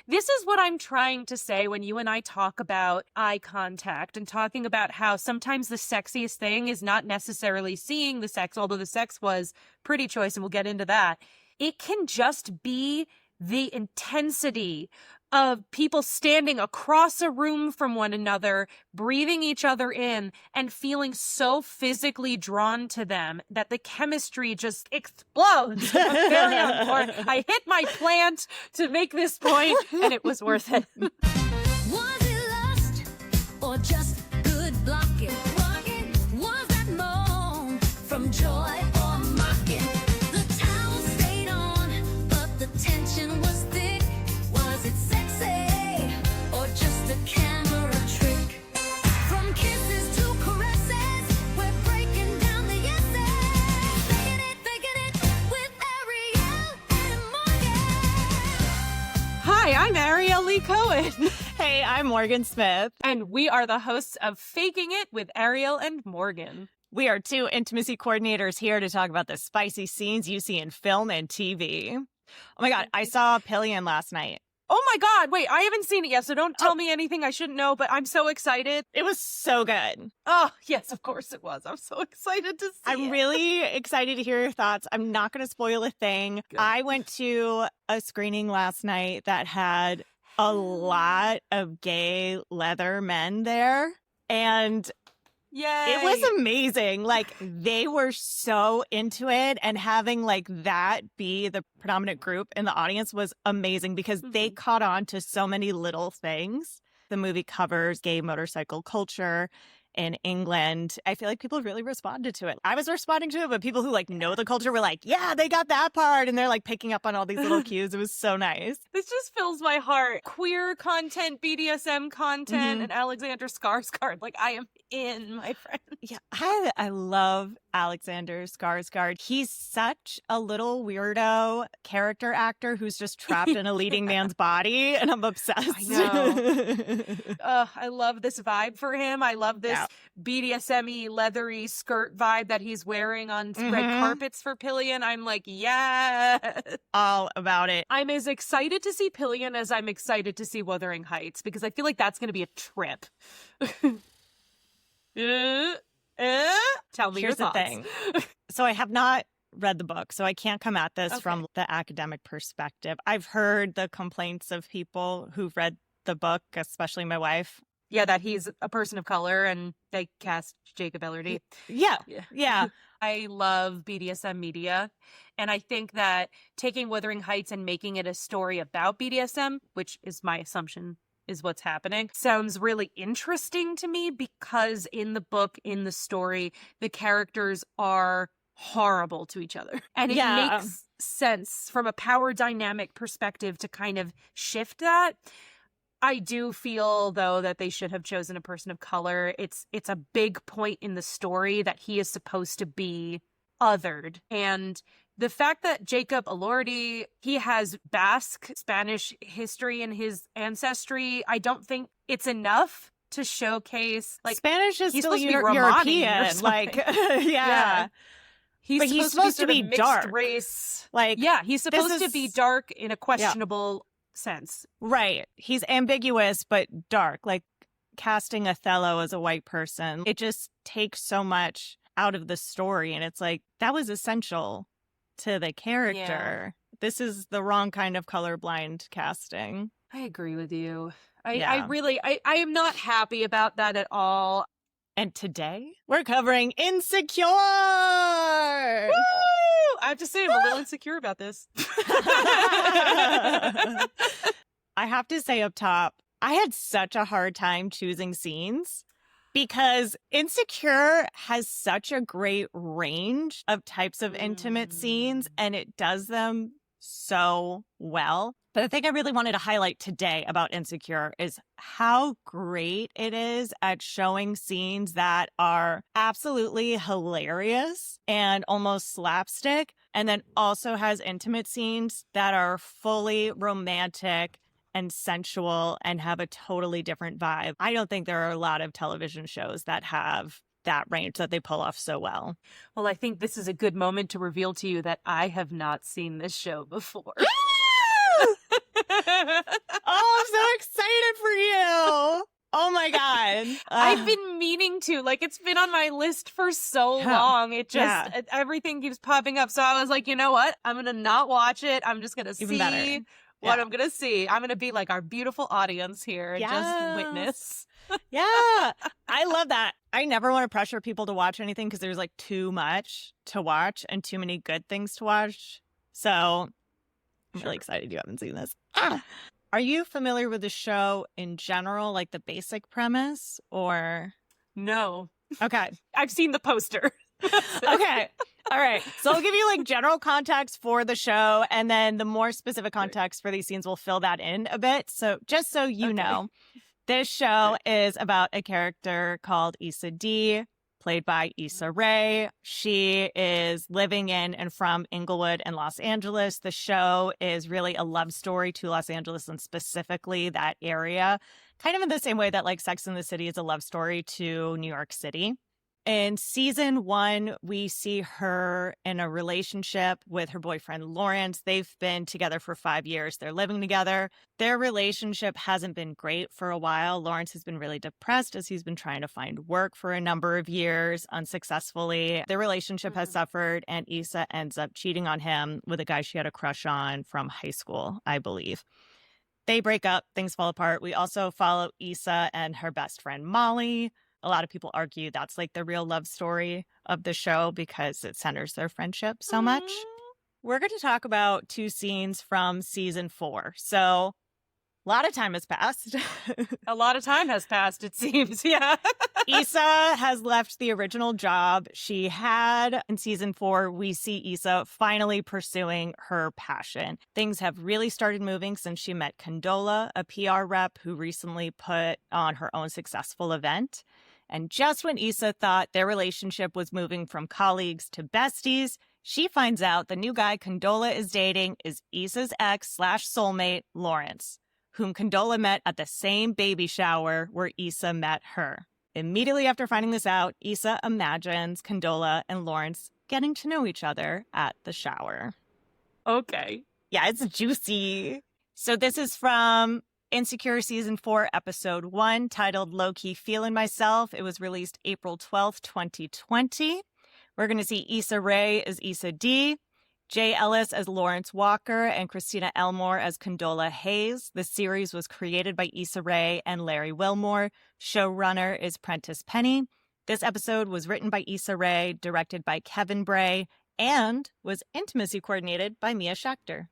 This is what I'm trying to say when you and I talk about eye contact and talking about how sometimes the sexiest thing is not necessarily seeing the sex, although the sex was pretty choice, and we'll get into that. It can just be the intensity of people standing across a room from one another, breathing each other in, and feeling so physically drawn to them that the chemistry just explodes. Very important. I hit my plant to make this point, and it was worth it. Was it lust or just good blocking? Was that moan from joy or mocking? The towel stayed on, but the tension was thick. Was it sexy or just a camera trick? From kisses to caresses, we're breaking down the essays. Faking it with Ariel and Morgan. Hi, I'm Ariel Lee Cohen. Hey, I'm Morgan Smith. And we are the hosts of Faking It with Ariel and Morgan. We are two intimacy coordinators here to talk about the spicy scenes you see in film and TV. Oh my God, I saw Feelin last night. Oh my God, wait, I haven't seen it yet, so don't tell me anything I shouldn't know, but I'm so excited. It was so good. Oh, yes, of course it was. I'm so excited to see it. I'm really excited to hear your thoughts. I'm not going to spoil a thing. Good. I went to a screening last night that had a lot of gay leather men there, and Yay. it was amazing. Like, they were so into it, and having like that be the predominant group in the audience was amazing because they caught on to so many little things. The movie covers gay motorcycle culture in England. I feel like people really responded to it. I was responding to it, but people who like know the culture were like, yeah, they got that part. And they're like picking up on all these little cues. It was so nice. This just fills my heart. Queer content, BDSM content, and Alexander Skarsgård. Like, I am in, my friend. Yeah, I love Alexander Skarsgård. He's such a little weirdo character actor who's just trapped in a leading man's body, and I'm obsessed. I know. I love this vibe for him. I love this BDSM-y, leathery skirt vibe that he's wearing on red carpets for Pillion. I'm like, yes. All about it. I'm as excited to see Pillion as I'm excited to see Wuthering Heights, because I feel like that's going to be a trip. Tell me your Here's the thoughts. thing. So I have not read the book, so I can't come at this from the academic perspective. I've heard the complaints of people who've read the book, especially my wife. Yeah, that he's a person of color and they cast Jacob Elordi. Yeah. I love BDSM media. And I think that taking Wuthering Heights and making it a story about BDSM, which is my assumption is what's happening, sounds really interesting to me, because in the book, in the story, the characters are horrible to each other. And it makes sense from a power dynamic perspective to kind of shift that. I do feel, though, that they should have chosen a person of color. It's a big point in the story that he is supposed to be othered. And the fact that Jacob Elordi, he has Basque Spanish history in his ancestry, I don't think it's enough to showcase. Like, Spanish is he's still supposed to be Romani or European. something. Like, yeah. But he's supposed to be sort of dark. mixed race. Like, yeah, he's supposed to be dark in a questionable sense. Right. He's ambiguous, but dark. Like, casting Othello as a white person, it just takes so much out of the story. And it's like, that was essential to the character. Yeah. This is the wrong kind of colorblind casting. I agree with you. I really am not happy about that at all. And today we're covering Insecure. Woo! I have to say, I'm a little insecure about this. I have to say up top, I had such a hard time choosing scenes because Insecure has such a great range of types of intimate scenes, and it does them so well. But the thing I really wanted to highlight today about Insecure is how great it is at showing scenes that are absolutely hilarious and almost slapstick, and then also has intimate scenes that are fully romantic and sensual and have a totally different vibe. I don't think there are a lot of television shows that have that range that they pull off so well. Well, I think this is a good moment to reveal to you that I have not seen this show before. Oh I've been meaning to. Like, it's been on my list for so long. It just, everything keeps popping up. So I was like, you know what? I'm going to not watch it. I'm just going to see what I'm going to see. I'm going to be like our beautiful audience here and just witness. Yeah. I love that. I never want to pressure people to watch anything because there's like too much to watch and too many good things to watch. So I'm really excited you haven't seen this. Are you familiar with the show in general, like the basic premise, or? No. Okay. I've seen the poster. Okay. All right. So I'll give you like general context for the show, and then the more specific context for these scenes will fill that in a bit. So just so you know, this show is about a character called Issa D, played by Issa Rae. She is living in and from Inglewood and Los Angeles. The show is really a love story to Los Angeles and specifically that area, kind of in the same way that like Sex and the City is a love story to New York City. In season 1, we see her in a relationship with her boyfriend, Lawrence. They've been together for 5 years. They're living together. Their relationship hasn't been great for a while. Lawrence has been really depressed as he's been trying to find work for a number of years unsuccessfully. Their relationship has suffered, and Issa ends up cheating on him with a guy she had a crush on from high school, I believe. They break up. Things fall apart. We also follow Issa and her best friend, Molly. A lot of people argue that's like the real love story of the show because it centers their friendship so much. We're going to talk about 2 scenes from season 4. So a lot of time has passed. A lot of time has passed, it seems. Yeah. Issa has left the original job she had. In season 4, we see Issa finally pursuing her passion. Things have really started moving since she met Condola, a PR rep who recently put on her own successful event. And just when Issa thought their relationship was moving from colleagues to besties, she finds out the new guy Condola is dating is Issa's ex/soulmate, Lawrence, whom Condola met at the same baby shower where Issa met her. Immediately after finding this out, Issa imagines Condola and Lawrence getting to know each other at the shower. Okay. Yeah, it's juicy. So this is from Insecure Season 4, Episode 1, titled Lowkey, Feelin Myself. It was released April 12th, 2020. We're going to see Issa Rae as Issa D, Jay Ellis as Lawrence Walker, and Christina Elmore as Condola Hayes. The series was created by Issa Rae and Larry Wilmore. Showrunner is Prentice Penny. This episode was written by Issa Rae, directed by Kevin Bray, and was intimacy coordinated by Mia Schechter.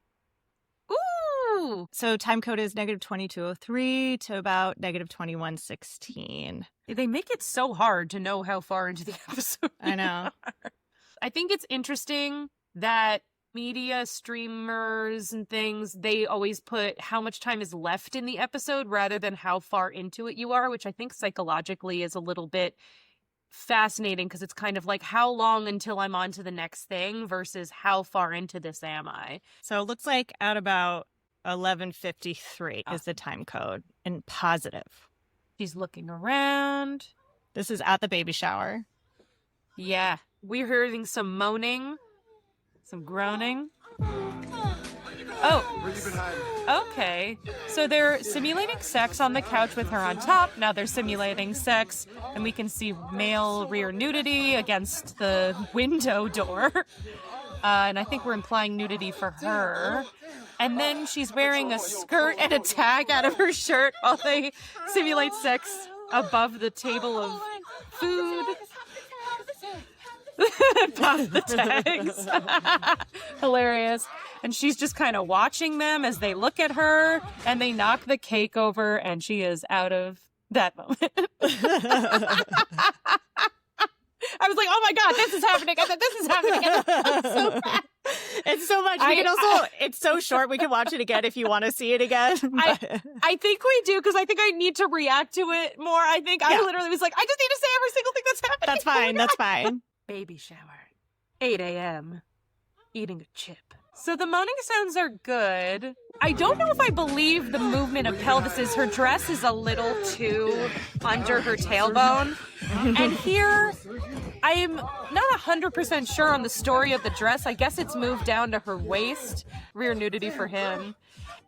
Ooh. So time code is -2203 to about -2116. They make it so hard to know how far into the episode. I know. I think it's interesting that media streamers and things, they always put how much time is left in the episode rather than how far into it you are, which I think psychologically is a little bit fascinating because it's kind of like how long until I'm on to the next thing versus how far into this am I. So it looks like at about 11:53 is the time code in positive. She's looking around. This is at the baby shower. Yeah. We're hearing some moaning, some groaning. Oh, okay. So they're simulating sex on the couch with her on top. Now they're simulating sex, and we can see male rear nudity against the window door. And I think we're implying nudity for her. And then she's wearing a skirt and a tag out of her shirt while they simulate sex above the table of food. Above the tags. Hilarious. And she's just kind of watching them as they look at her, and they knock the cake over, and she is out of that moment. I was like, oh my God, this is happening. And then this is happening. And so bad. It's so much. We can also, it's so short. We can watch it again if you want to see it again. I think we do, because I think I need to react to it more. I think I literally was like, I just need to say every single thing that's happening. That's fine. That's fine. Baby shower. 8 a.m. Eating a chip. So the moaning sounds are good. I don't know if I believe the movement of pelvises. Her dress is a little too under her tailbone. And here, I am not 100% sure on the story of the dress. I guess it's moved down to her waist. Rear nudity for him.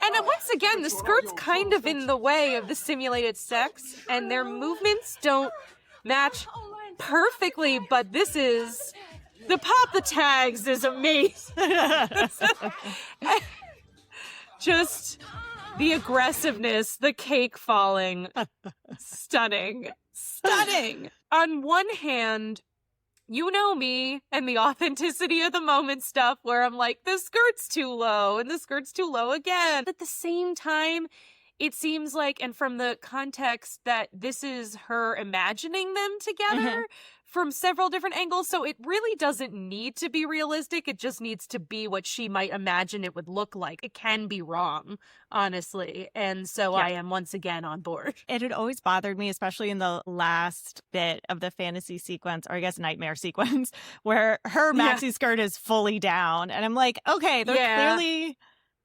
And once again, the skirt's kind of in the way of the simulated sex, and their movements don't match perfectly, but this is... The pop the tags is amazing. Just the aggressiveness, the cake falling. Stunning. Stunning. On one hand, you know me and the authenticity of the moment stuff where I'm like, the skirt's too low and the skirt's too low again. At the same time, it seems like, and from the context, that this is her imagining them together from several different angles. So it really doesn't need to be realistic. It just needs to be what she might imagine it would look like. It can be wrong, honestly. And so I am once again on board. It had always bothered me, especially in the last bit of the fantasy sequence, or I guess nightmare sequence, where her maxi skirt is fully down. And I'm like, okay, they're clearly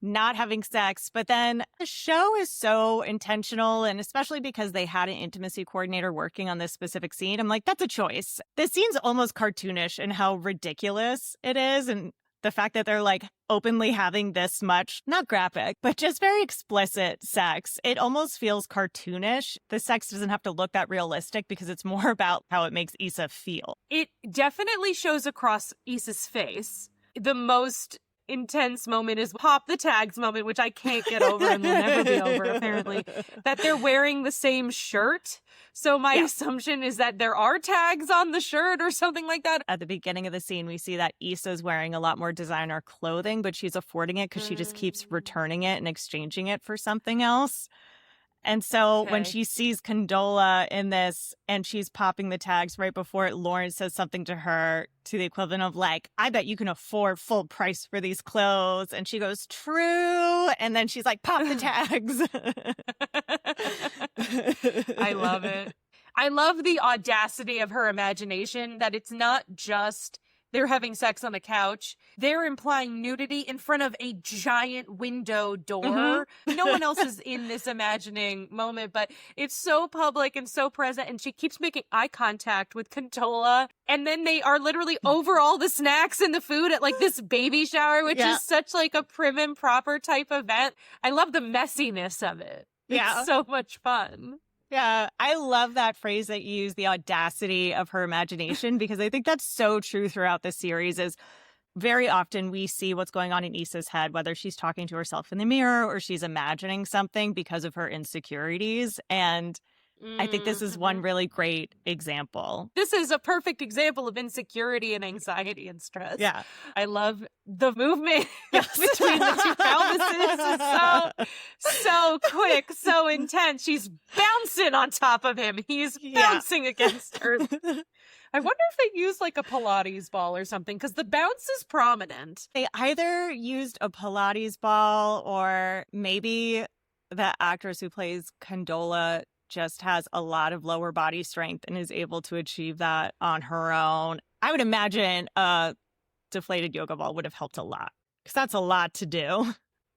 not having sex, but then the show is so intentional, and especially because they had an intimacy coordinator working on this specific scene, I'm like, that's a choice. This scene's almost cartoonish in how ridiculous it is, and the fact that they're like openly having this much, not graphic, but just very explicit sex. It almost feels cartoonish. The sex doesn't have to look that realistic because it's more about how it makes Issa feel. It definitely shows across Issa's face. The most intense moment is pop the tags moment, which I can't get over and will never be over, apparently, that they're wearing the same shirt. So my assumption is that there are tags on the shirt or something like that. At the beginning of the scene, we see that Issa's wearing a lot more designer clothing, but she's affording it because she just keeps returning it and exchanging it for something else. And so when she sees Condola in this and she's popping the tags right before it, Lawrence says something to her to the equivalent of like, I bet you can afford full price for these clothes. And she goes, true. And then she's like, pop the tags. I love it. I love the audacity of her imagination, that it's not just they're having sex on the couch. They're implying nudity in front of a giant window door. No one else is in this imagining moment, but it's so public and so present. And she keeps making eye contact with Condola. And then they are literally over all the snacks and the food at like this baby shower, which is such like a prim and proper type event. I love the messiness of it. It's so much fun. Yeah, I love that phrase that you use, the audacity of her imagination, because I think that's so true throughout the series. Is very often we see what's going on in Issa's head, whether she's talking to herself in the mirror or she's imagining something because of her insecurities. And I think this is one really great example. This is a perfect example of insecurity and anxiety and stress. Yeah. I love the movement between the two pelvises. Is so quick, so intense. She's bouncing on top of him. He's bouncing against her. I wonder if they used like a Pilates ball or something, because the bounce is prominent. They either used a Pilates ball, or maybe the actress who plays Condola just has a lot of lower body strength and is able to achieve that on her own. I would imagine a deflated yoga ball would have helped a lot, because that's a lot to do.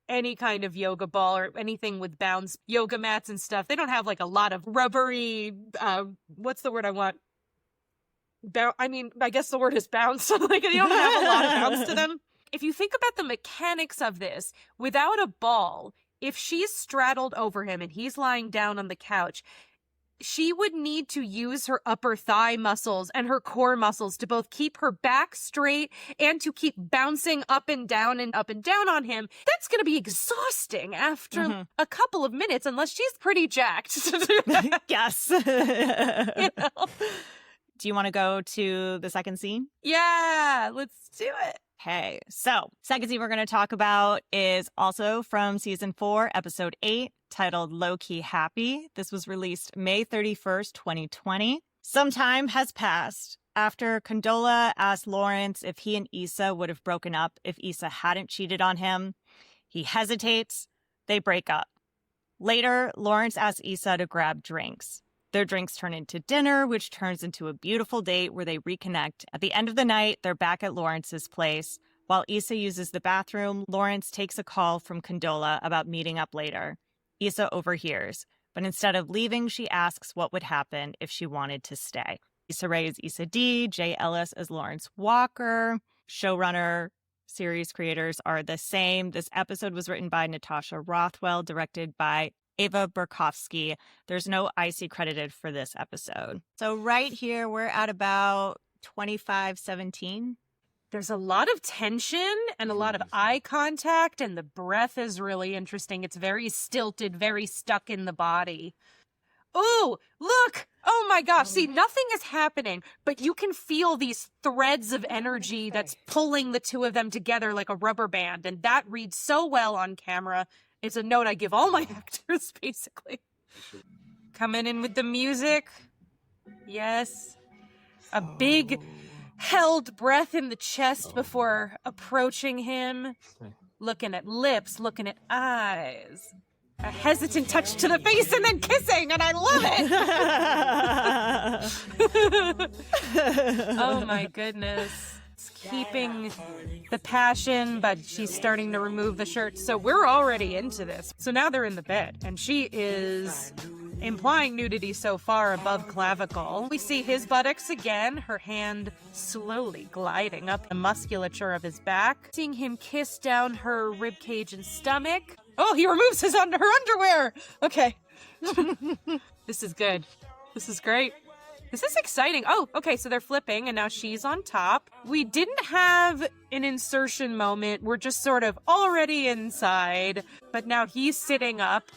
Any kind of yoga ball or anything with bounce, yoga mats and stuff, they don't have like a lot of rubbery, what's the word I want? I guess the word is bounce. Like, they don't have a lot of bounce to them. If you think about the mechanics of this, without a ball, if she's straddled over him and he's lying down on the couch, she would need to use her upper thigh muscles and her core muscles to both keep her back straight and to keep bouncing up and down on him. That's going to be exhausting after a couple of minutes, unless she's pretty jacked to do that. Yes. You know? Do you want to go to the second scene? Yeah, let's do it. Okay, so second scene we're going to talk about is also from season 4, episode 8, titled Lowkey Happy. This was released May 31st, 2020. Some time has passed after Condola asked Lawrence if he and Issa would have broken up if Issa hadn't cheated on him. He hesitates. They break up. Later, Lawrence asks Issa to grab drinks. Their drinks turn into dinner, which turns into a beautiful date where they reconnect. At the end of the night, they're back at Lawrence's place. While Issa uses the bathroom, Lawrence takes a call from Condola about meeting up later. Issa overhears, but instead of leaving, she asks what would happen if she wanted to stay. Issa Rae is Issa D, Jay Ellis as Lawrence Walker, showrunner series creators are the same. This episode was written by Natasha Rothwell, directed by Ava Berkovsky. There's no IC credited for this episode. So right here, we're at about 25:17. There's a lot of tension and a lot of eye contact, and the breath is really interesting. It's very stilted, very stuck in the body. Oh, look! Oh my gosh, see, nothing is happening, but you can feel these threads of energy that's pulling the two of them together like a rubber band, and that reads so well on camera. It's a note I give all my actors, basically. Coming in with the music. Yes. A big held breath in the chest before approaching him. Looking at lips, looking at eyes. A hesitant touch to the face and then kissing, and I love it! Oh my goodness. It's keeping the passion, but she's starting to remove the shirt. So we're already into this. So now they're in the bed, and she is implying nudity so far above clavicle. We see his buttocks again, her hand slowly gliding up the musculature of his back. Seeing him kiss down her ribcage and stomach. Oh, he removes her underwear! Okay. This is good. This is great. This is exciting. Oh, okay, so they're flipping, and now she's on top. We didn't have an insertion moment. We're just sort of already inside, but now he's sitting up.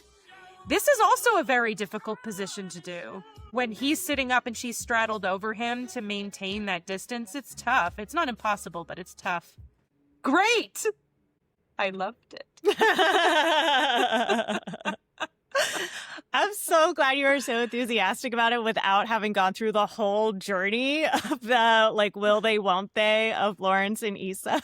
This is also a very difficult position to do. When he's sitting up and she's straddled over him to maintain that distance, it's tough. It's not impossible, but it's tough. Great! I loved it. I'm so glad you were so enthusiastic about it without having gone through the whole journey of the, like, will they, won't they, of Lawrence and Issa.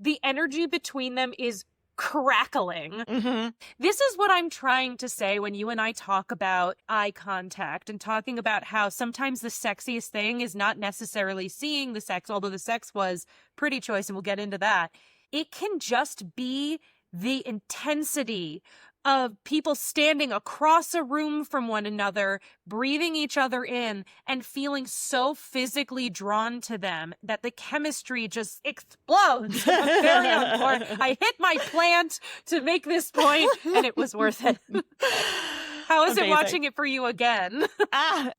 The energy between them is crackling. Mm-hmm. This is what I'm trying to say when you and I talk about eye contact and talking about how sometimes the sexiest thing is not necessarily seeing the sex, although the sex was pretty choice, and we'll get into that. It can just be the intensity of people standing across a room from one another, breathing each other in, and feeling so physically drawn to them that the chemistry just explodes. I'm very on board. I hit my plant to make this point, and it was worth it. How is it watching it for you again?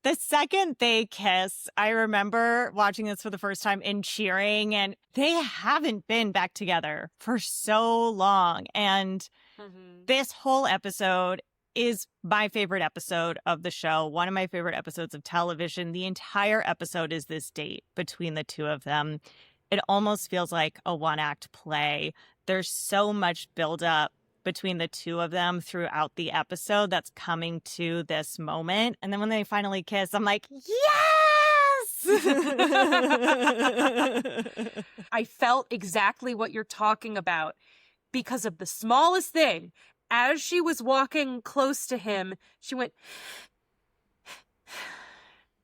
The second they kiss, I remember watching this for the first time and cheering, and they haven't been back together for so long. And this whole episode is my favorite episode of the show, one of my favorite episodes of television. The entire episode is this date between the two of them. It almost feels like a one-act play. There's so much buildup between the two of them throughout the episode that's coming to this moment. And then when they finally kiss, I'm like, yes! I felt exactly what you're talking about because of the smallest thing. As she was walking close to him, she went,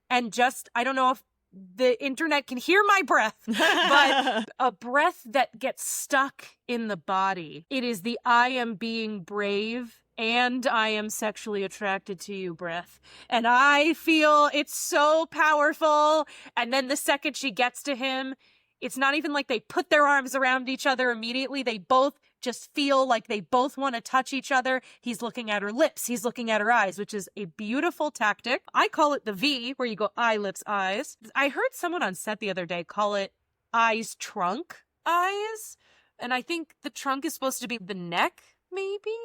and just, I don't know if the internet can hear my breath, but a breath that gets stuck in the body. It is the I am being brave and I am sexually attracted to you breath. And I feel it's so powerful. And then the second she gets to him, it's not even like they put their arms around each other immediately. They both just feel like they both want to touch each other. He's looking at her lips. He's looking at her eyes, which is a beautiful tactic. I call it the V, where you go eye, lips, eyes. I heard someone on set the other day call it eyes, trunk, eyes. And I think the trunk is supposed to be the neck, maybe?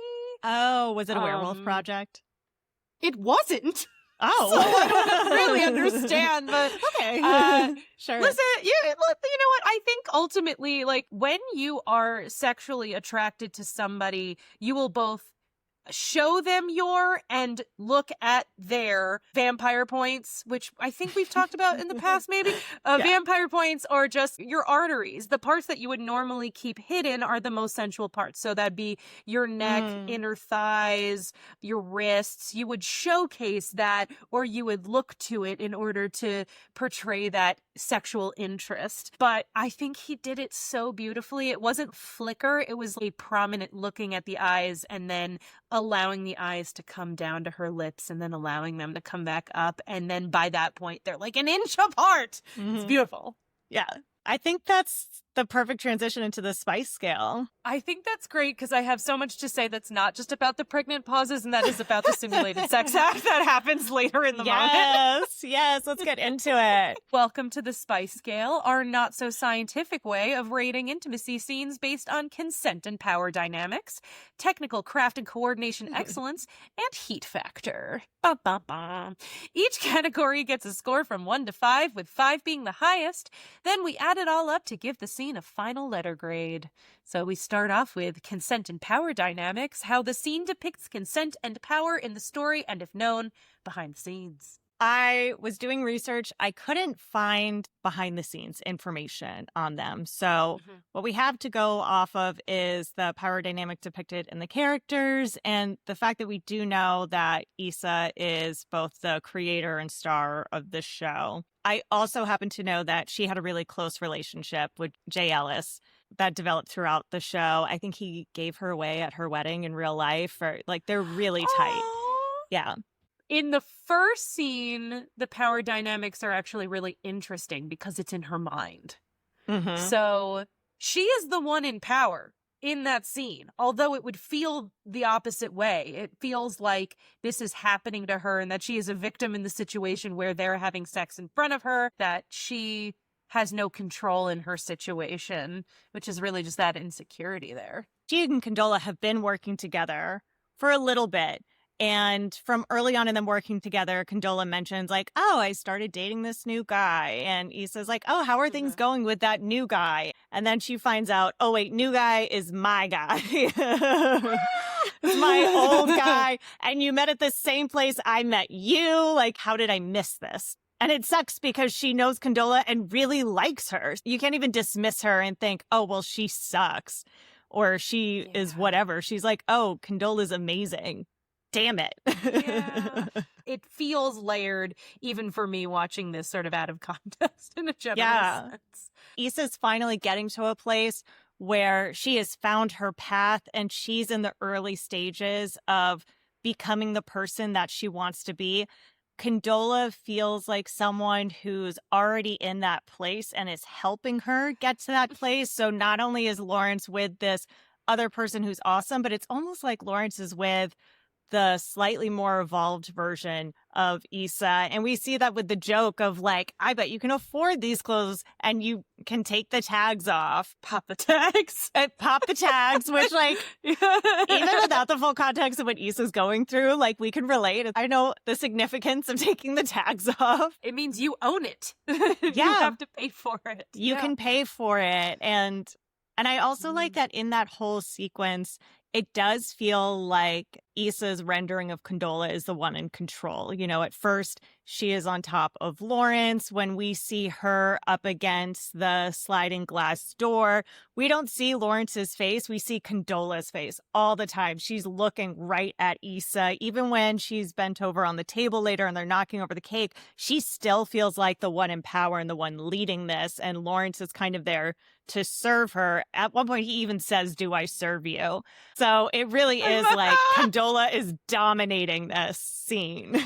Oh, was it a werewolf project? It wasn't. Oh. So I don't really understand, but okay. Sure. Listen, you know what? I think ultimately, like, when you are sexually attracted to somebody, you will both show them your and look at their vampire points, which I think we've talked about in the past, maybe. Vampire points or just your arteries. The parts that you would normally keep hidden are the most sensual parts. So that'd be your neck, inner thighs, your wrists. You would showcase that, or you would look to it in order to portray that sexual interest. But I think he did it so beautifully. It wasn't flicker. It was a prominent looking at the eyes and then allowing the eyes to come down to her lips and then allowing them to come back up. And then by that point, they're like an inch apart. It's beautiful. Yeah. I think that's the perfect transition into the spice scale. I think that's great because I have so much to say that's not just about the pregnant pauses, and that is about the simulated sex act that happens later in the moment. Yes, let's get into it. Welcome to the Spice Scale, our not-so-scientific way of rating intimacy scenes based on consent and power dynamics, technical craft and coordination excellence, and heat factor. Ba, ba, ba. Each category gets a score from 1 to 5, with 5 being the highest. Then we add it all up to give the scene a final letter grade. So we start off with consent and power dynamics, how the scene depicts consent and power in the story, and if known, behind the scenes. I was doing research. I couldn't find behind the scenes information on them. So what we have to go off of is the power dynamic depicted in the characters and the fact that we do know that Issa is both the creator and star of the show. I also happen to know that she had a really close relationship with Jay Ellis that developed throughout the show. I think he gave her away at her wedding in real life, or like they're really tight. Yeah. In the first scene, the power dynamics are actually really interesting because it's in her mind. So she is the one in power in that scene, although it would feel the opposite way. It feels like this is happening to her and that she is a victim in the situation where they're having sex in front of her, that she has no control in her situation, which is really just that insecurity there. She and Condola have been working together for a little bit. And from early on in them working together, Condola mentions like, oh, I started dating this new guy. And Issa's like, oh, how are things going with that new guy? And then she finds out, oh, wait, new guy is my guy. It's my old guy. And you met at the same place I met you. Like, how did I miss this? And it sucks because she knows Condola and really likes her. You can't even dismiss her and think, oh, well, she sucks or she is whatever. She's like, oh, Condola's amazing. Damn it. It feels layered, even for me watching this sort of out of context in a general sense. Issa's finally getting to a place where she has found her path and she's in the early stages of becoming the person that she wants to be. Condola feels like someone who's already in that place and is helping her get to that place. So not only is Lawrence with this other person who's awesome, but it's almost like Lawrence is with the slightly more evolved version of Issa. And we see that with the joke of like, I bet you can afford these clothes and you can take the tags off. Pop the tags. Pop the tags, which like, even without the full context of what Issa's going through, like we can relate. I know the significance of taking the tags off. It means you own it. You have to pay for it. You can pay for it. And I also like that in that whole sequence, it does feel like Issa's rendering of Condola is the one in control. You know, at first she is on top of Lawrence. When we see her up against the sliding glass door, we don't see Lawrence's face. We see Condola's face all the time. She's looking right at Issa. Even when she's bent over on the table later and they're knocking over the cake, she still feels like the one in power and the one leading this. And Lawrence is kind of there to serve her. At one point, he even says, "Do I serve you?" So it really is like Condola is dominating this scene.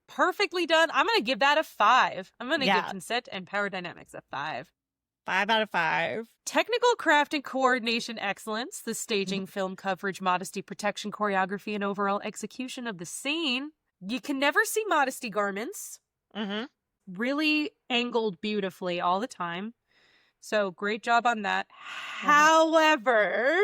Perfectly done. I'm going to give that a 5. I'm going to give consent and power dynamics a 5. 5 out of 5. Technical craft and coordination excellence, the staging, film coverage, modesty, protection, choreography, and overall execution of the scene. You can never see modesty garments. Really angled beautifully all the time. So great job on that. However,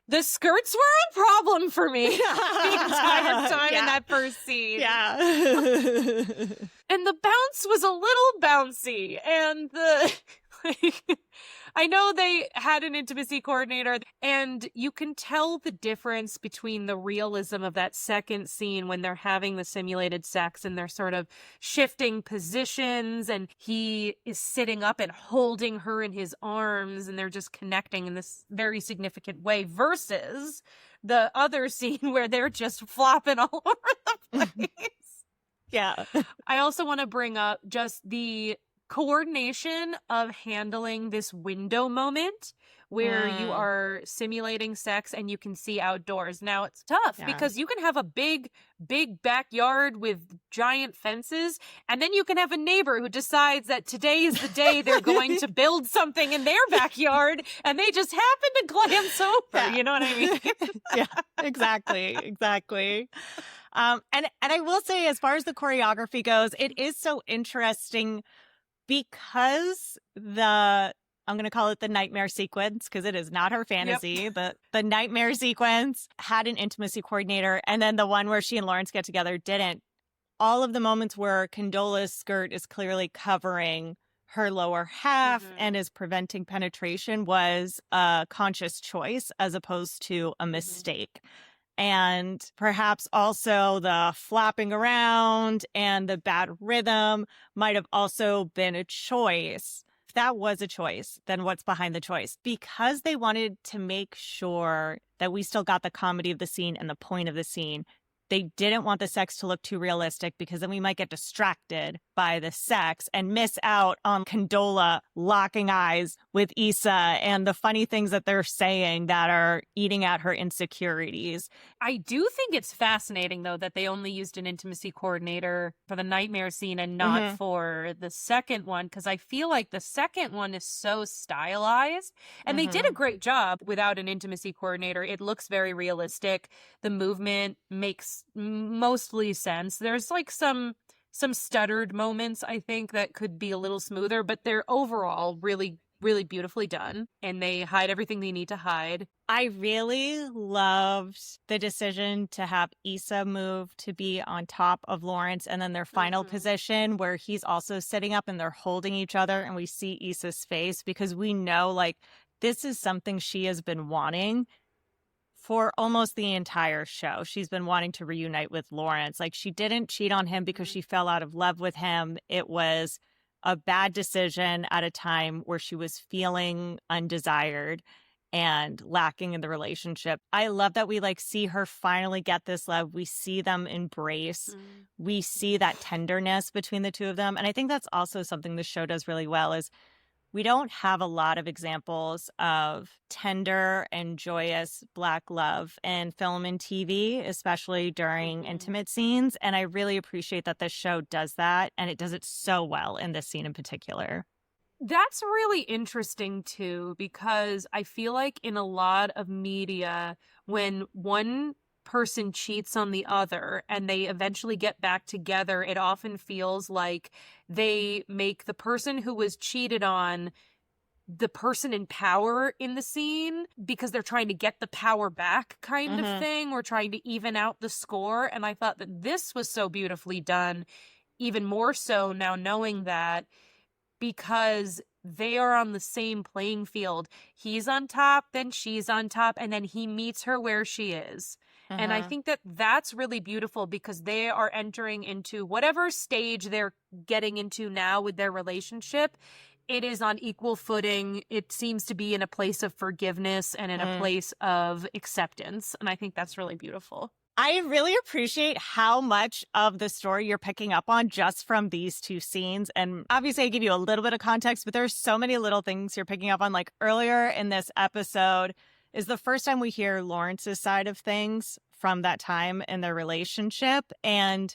the skirts were a problem for me the entire time in that first scene. And the bounce was a little bouncy. And I know they had an intimacy coordinator, and you can tell the difference between the realism of that second scene when they're having the simulated sex and they're sort of shifting positions and he is sitting up and holding her in his arms and they're just connecting in this very significant way versus the other scene where they're just flopping all over the place. I also want to bring up just the coordination of handling this window moment where you are simulating sex and you can see outdoors. Now, it's tough because you can have a big backyard with giant fences, and then you can have a neighbor who decides that today is the day they're going to build something in their backyard, and they just happen to glance over. Yeah. You know what I mean? Yeah, exactly. And I will say, as far as the choreography goes, it is so interesting because I'm going to call it the nightmare sequence, because it is not her fantasy. But the nightmare sequence had an intimacy coordinator, and then the one where she and Lawrence get together didn't. All of the moments where Condola's skirt is clearly covering her lower half and is preventing penetration was a conscious choice as opposed to a mistake. And perhaps also the flopping around and the bad rhythm might have also been a choice. If that was a choice, then what's behind the choice? Because they wanted to make sure that we still got the comedy of the scene and the point of the scene. They didn't want the sex to look too realistic, because then we might get distracted by the sex and miss out on Condola locking eyes with Issa and the funny things that they're saying that are eating at her insecurities. I do think it's fascinating, though, that they only used an intimacy coordinator for the nightmare scene and not for the second one, because I feel like the second one is so stylized, and they did a great job without an intimacy coordinator. It looks very realistic. The movement makes mostly sense. There's like some stuttered moments, I think, that could be a little smoother, but they're overall really beautifully done, and they hide everything they need to hide. I really loved the decision to have Issa move to be on top of Lawrence, and then their final position where he's also sitting up and they're holding each other, and we see Issa's face, because we know, like, this is something she has been wanting for almost the entire show. She's been wanting to reunite with Lawrence. Like, she didn't cheat on him because she fell out of love with him. It was a bad decision at a time where she was feeling undesired and lacking in the relationship. I love that we see her finally get this love. We see them embrace. We see that tenderness between the two of them. And I think that's also something the show does really well, is we don't have a lot of examples of tender and joyous Black love in film and TV, especially during intimate scenes. And I really appreciate that this show does that, and it does it so well in this scene in particular. That's really interesting, too, because I feel like in a lot of media, when one person cheats on the other and they eventually get back together, it often feels like they make the person who was cheated on the person in power in the scene, because they're trying to get the power back kind of thing, or trying to even out the score. And I thought that this was so beautifully done, even more so now knowing that, because they are on the same playing field. He's on top, then she's on top, and then he meets her where she is. And I think that that's really beautiful, because they are entering into whatever stage they're getting into now with their relationship. It is on equal footing. It seems to be in a place of forgiveness and in a place of acceptance. And I think that's really beautiful. I really appreciate how much of the story you're picking up on just from these two scenes. And obviously I give you a little bit of context, but there's so many little things you're picking up on. Like, earlier in this episode is the first time we hear Lawrence's side of things from that time in their relationship. And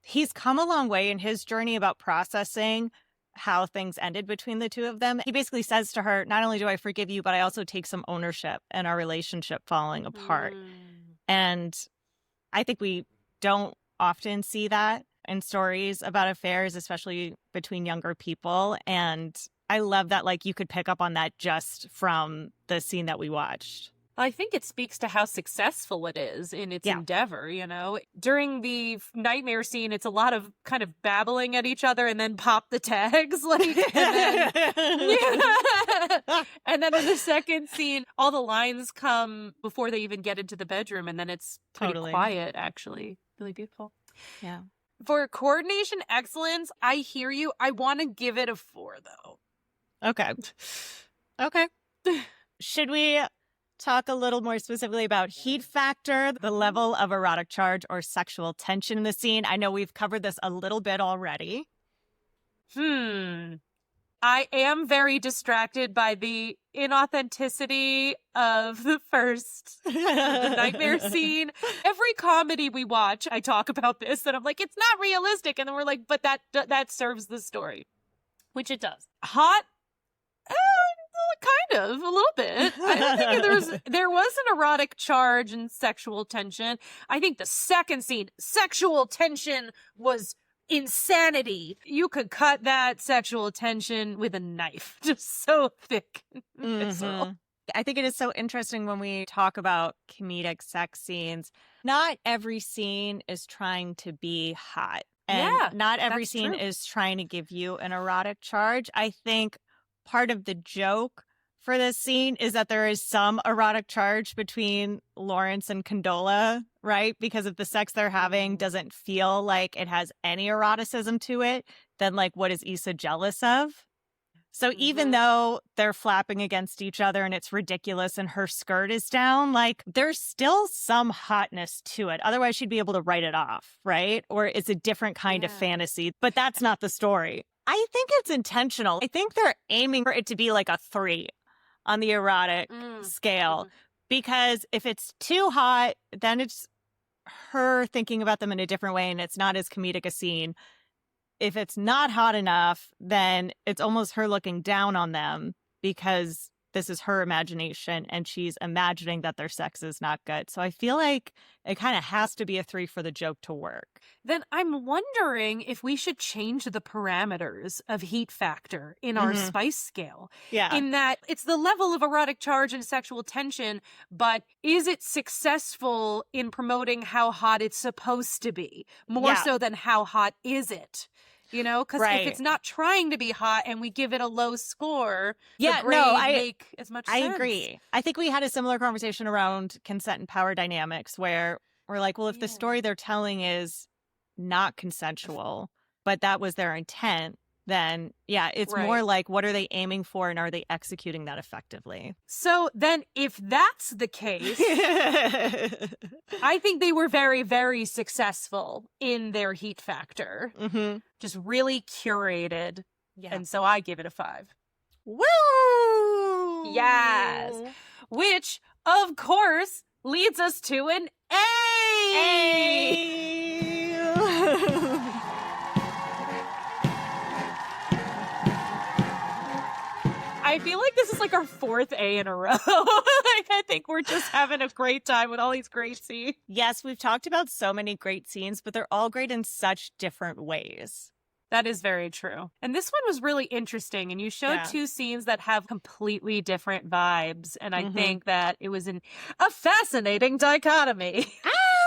he's come a long way in his journey about processing how things ended between the two of them. He basically says to her, not only do I forgive you, but I also take some ownership in our relationship falling apart. And I think we don't often see that in stories about affairs, especially between younger people. And I love that, you could pick up on that just from the scene that we watched. I think it speaks to how successful it is in its endeavor, you know? During the nightmare scene, it's a lot of kind of babbling at each other and then pop the tags, and then in the second scene, all the lines come before they even get into the bedroom, and then it's pretty quiet, actually. Really beautiful. Yeah. For coordination excellence, I hear you. I want to give it a 4, though. Okay. Should we talk a little more specifically about heat factor, the level of erotic charge or sexual tension in the scene? I know we've covered this a little bit already. I I am very distracted by the inauthenticity of the first the nightmare scene. Every comedy we watch, I talk about this, and I'm like, it's not realistic. And then we're like, but that serves the story, which it does. Hot? Kind of, a little bit. I think there was an erotic charge and sexual tension. I think the second scene, sexual tension was insanity. You could cut that sexual tension with a knife. Just so thick and visceral. I think it is so interesting when we talk about comedic sex scenes. Not every scene is trying to be hot. And not every scene is trying to give you an erotic charge. I think part of the joke for this scene is that there is some erotic charge between Lawrence and Condola, right? Because if the sex they're having doesn't feel like it has any eroticism to it, then like what is Issa jealous of? So even though they're flapping against each other and it's ridiculous and her skirt is down, like there's still some hotness to it. Otherwise she'd be able to write it off, right? Or it's a different kind of fantasy, but that's not the story. I think it's intentional. I think they're aiming for it to be like a 3 on the erotic scale. Because if it's too hot, then it's her thinking about them in a different way and it's not as comedic a scene. If it's not hot enough, then it's almost her looking down on them because this is her imagination and she's imagining that their sex is not good. So I feel like it kind of has to be a 3 for the joke to work. Then I'm wondering if we should change the parameters of heat factor in our spice scale. Yeah. In that it's the level of erotic charge and sexual tension, but is it successful in promoting how hot it's supposed to be? More so than how hot is it? You know, because if it's not trying to be hot and we give it a low score, the grade make as much sense. I agree. I think we had a similar conversation around consent and power dynamics where we're like, well, if the story they're telling is not consensual, but that was their intent, then it's more like, what are they aiming for and are they executing that effectively? So then if that's the case, I think they were very, very successful in their heat factor. Just really curated. Yeah. And so I give it a 5. Woo! Yes. Which, of course, leads us to an A. I feel like this is like our 4th A in a row. Like, I think we're just having a great time with all these great scenes. Yes, we've talked about so many great scenes, but they're all great in such different ways. That is very true. And this one was really interesting. And you showed 2 scenes that have completely different vibes. And I think that it was a fascinating dichotomy.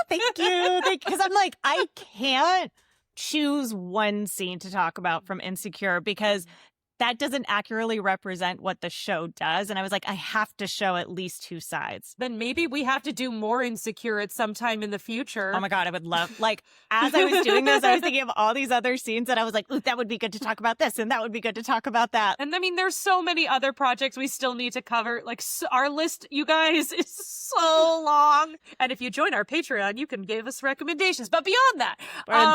Thank you. Because I'm like, I can't choose one scene to talk about from Insecure because that doesn't accurately represent what the show does. And I was like, I have to show at least 2 sides. Then maybe we have to do more Insecure at some time in the future. Oh my God, I would love, like, as I was doing this, I was thinking of all these other scenes and I was like, ooh, that would be good to talk about this and that would be good to talk about that. And I mean, there's so many other projects we still need to cover. Like, our list, you guys, is so long. And if you join our Patreon, you can give us recommendations. But beyond that, or $1.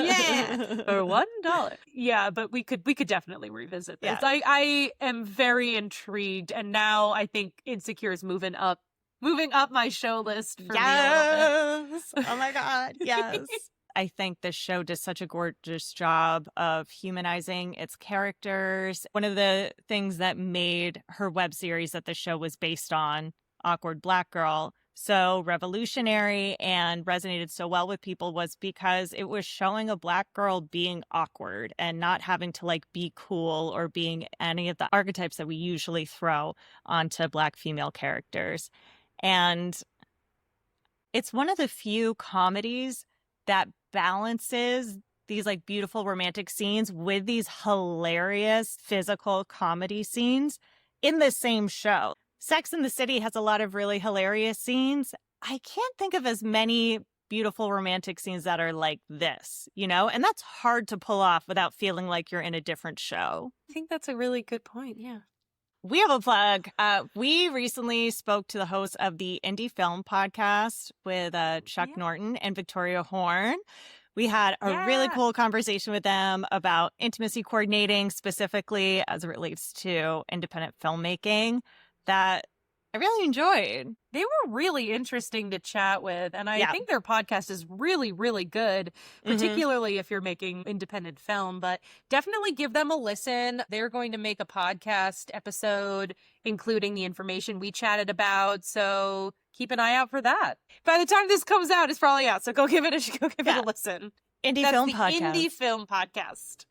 Yeah, or $1. Yeah, but we could definitely revisit this. Yeah. I am very intrigued, and now I think Insecure is moving up my show list for me a little bit. Oh my God, yes. I think this show does such a gorgeous job of humanizing its characters. One of the things that made her web series that the show was based on, Awkward Black Girl, so revolutionary and resonated so well with people was because it was showing a Black girl being awkward and not having to like be cool or being any of the archetypes that we usually throw onto Black female characters. And it's one of the few comedies that balances these like beautiful romantic scenes with these hilarious physical comedy scenes in the same show. Sex and the City has a lot of really hilarious scenes. I can't think of as many beautiful romantic scenes that are like this, you know? And that's hard to pull off without feeling like you're in a different show. I think that's a really good point, yeah. We have a plug. We recently spoke to the host of the Indie Film Podcast with Chuck Norton and Victoria Horn. We had a really Yeah. cool conversation with them about intimacy coordinating, specifically as it relates to independent filmmaking, that I really enjoyed. They were really interesting to chat with, and I Yeah. think their podcast is really, really good, Mhm. particularly if you're making independent film, but definitely give them a listen. They're going to make a podcast episode, including the information we chatted about, so keep an eye out for that. By the time this comes out, it's probably out, so go give it Yeah. a listen. Indie That's film the podcast. Indie Film Podcast.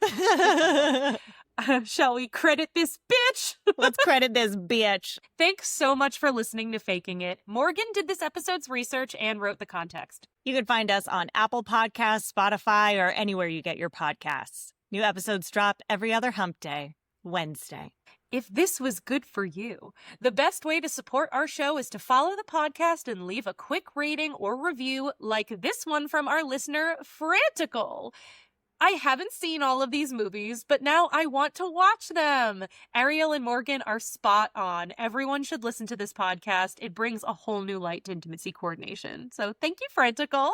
Shall we credit this bitch? Let's credit this bitch. Thanks so much for listening to Faking It. Morgan did this episode's research and wrote the context. You can find us on Apple Podcasts, Spotify, or anywhere you get your podcasts. New episodes drop every other hump day, Wednesday. If this was good for you, the best way to support our show is to follow the podcast and leave a quick rating or review like this one from our listener, Frantical. I haven't seen all of these movies, but now I want to watch them. Ariel and Morgan are spot on. Everyone should listen to this podcast. It brings a whole new light to intimacy coordination. So thank you, Frantical.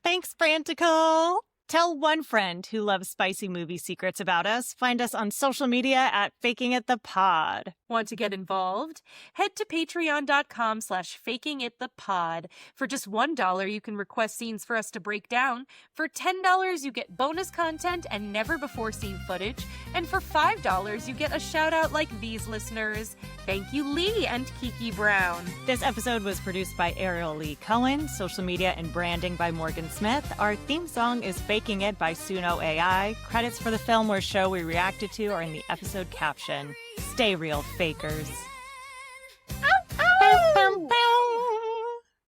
Thanks, Frantical. Tell one friend who loves spicy movie secrets about us. Find us on social media at Faking It the Pod. Want to get involved? Head to patreon.com/fakingitthepod. For just $1, you can request scenes for us to break down. For $10, you get bonus content and never-before-seen footage. And for $5, you get a shout-out like these listeners. Thank you, Lee and Kiki Brown. This episode was produced by Ariel Lee Cohen, social media and branding by Morgan Smith. Our theme song is Faking It by Suno AI. Credits for the film or show we reacted to are in the episode caption. Stay real, fakers.